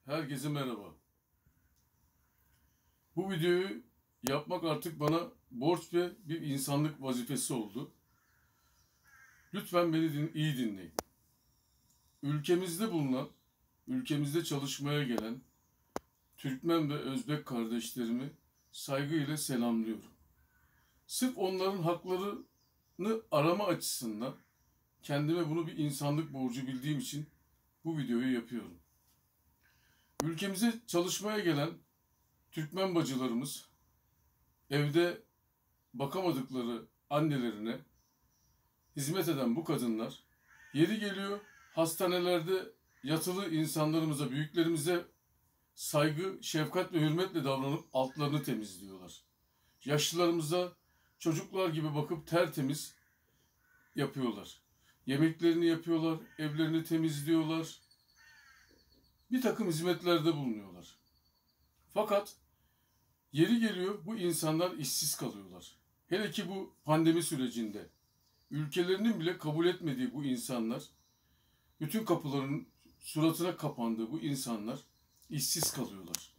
Herkese merhaba. Bu videoyu yapmak artık bana borç ve bir insanlık vazifesi oldu. Lütfen beni iyi dinleyin. Ülkemizde bulunan, ülkemizde çalışmaya gelen Türkmen ve Özbek kardeşlerimi saygıyla selamlıyorum. Sırf onların haklarını arama açısından kendime bunu bir insanlık borcu bildiğim için bu videoyu yapıyorum. Ülkemize çalışmaya gelen Türkmen bacılarımız evde bakamadıkları annelerine hizmet eden bu kadınlar yeri geliyor hastanelerde yatılı insanlarımıza, büyüklerimize saygı, şefkat ve hürmetle davranıp altlarını temizliyorlar. Yaşlılarımıza çocuklar gibi bakıp tertemiz yapıyorlar. Yemeklerini yapıyorlar, evlerini temizliyorlar. Bir takım hizmetlerde bulunuyorlar. Fakat yeri geliyor bu insanlar işsiz kalıyorlar. Hele ki bu pandemi sürecinde ülkelerinin bile kabul etmediği bu insanlar, bütün kapıların suratına kapandığı bu insanlar işsiz kalıyorlar.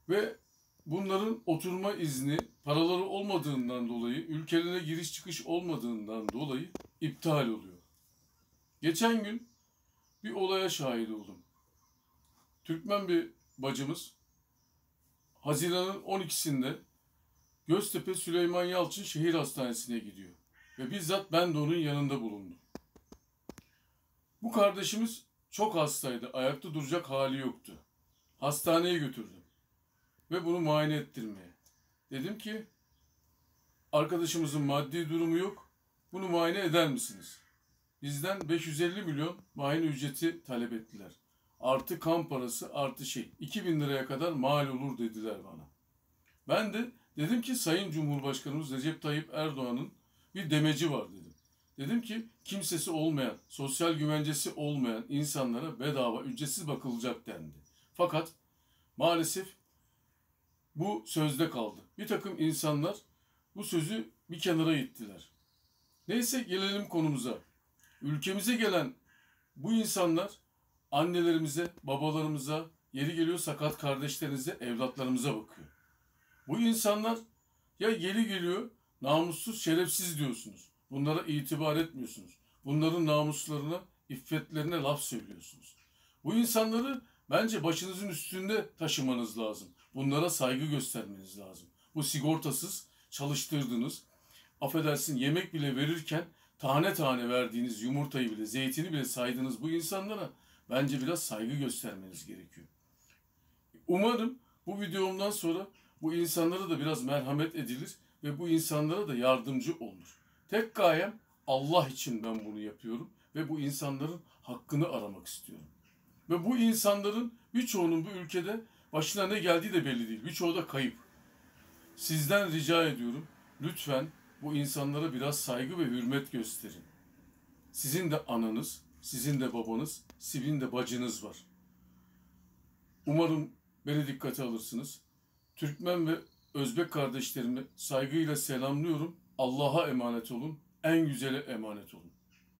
Ve bunların oturma izni paraları olmadığından dolayı, ülkelerine giriş çıkış olmadığından dolayı iptal oluyor. Geçen gün bir olaya şahit oldum. Türkmen bir bacımız Haziran'ın 12'sinde Göztepe Süleyman Yalçın Şehir Hastanesi'ne gidiyor. Ve bizzat ben de onun yanında bulundum. Bu kardeşimiz çok hastaydı. Ayakta duracak hali yoktu. Hastaneye götürdüm. Ve bunu muayene ettirmeye. Dedim ki arkadaşımızın maddi durumu yok. Bunu muayene eder misiniz? Bizden 550 milyon muayene ücreti talep ettiler. Artı kan parası artı 2000 liraya kadar mal olur dediler bana. Ben de dedim ki Sayın Cumhurbaşkanımız Recep Tayyip Erdoğan'ın bir demeci var dedim. Dedim ki kimsesi olmayan, sosyal güvencesi olmayan insanlara bedava, ücretsiz bakılacak dendi. Fakat maalesef bu sözde kaldı. Bir takım insanlar bu sözü bir kenara ittiler. Neyse gelelim konumuza. Ülkemize gelen bu insanlar annelerimize, babalarımıza, yeri geliyor sakat kardeşlerinize, evlatlarımıza bakıyor. Bu insanlar ya yeri geliyor namussuz, şerefsiz diyorsunuz. Bunlara itibar etmiyorsunuz. Bunların namuslarına, iffetlerine laf söylüyorsunuz. Bu insanları bence başınızın üstünde taşımanız lazım. Bunlara saygı göstermeniz lazım. Bu sigortasız çalıştırdığınız, affedersin yemek bile verirken tane tane verdiğiniz yumurtayı bile, zeytini bile saydığınız bu insanlara bence biraz saygı göstermeniz gerekiyor. Umarım bu videomdan sonra bu insanlara da biraz merhamet edilir ve bu insanlara da yardımcı olunur. Tek gayem Allah için ben bunu yapıyorum ve bu insanların hakkını aramak istiyorum. Ve bu insanların birçoğunun bu ülkede başına ne geldiği de belli değil. Birçoğu da kayıp. Sizden rica ediyorum lütfen bu insanlara biraz saygı ve hürmet gösterin. Sizin de ananız, sizin de babanız, sizin de bacınız var. Umarım beni dikkate alırsınız. Türkmen ve Özbek kardeşlerimi saygıyla selamlıyorum. Allah'a emanet olun. En güzele emanet olun.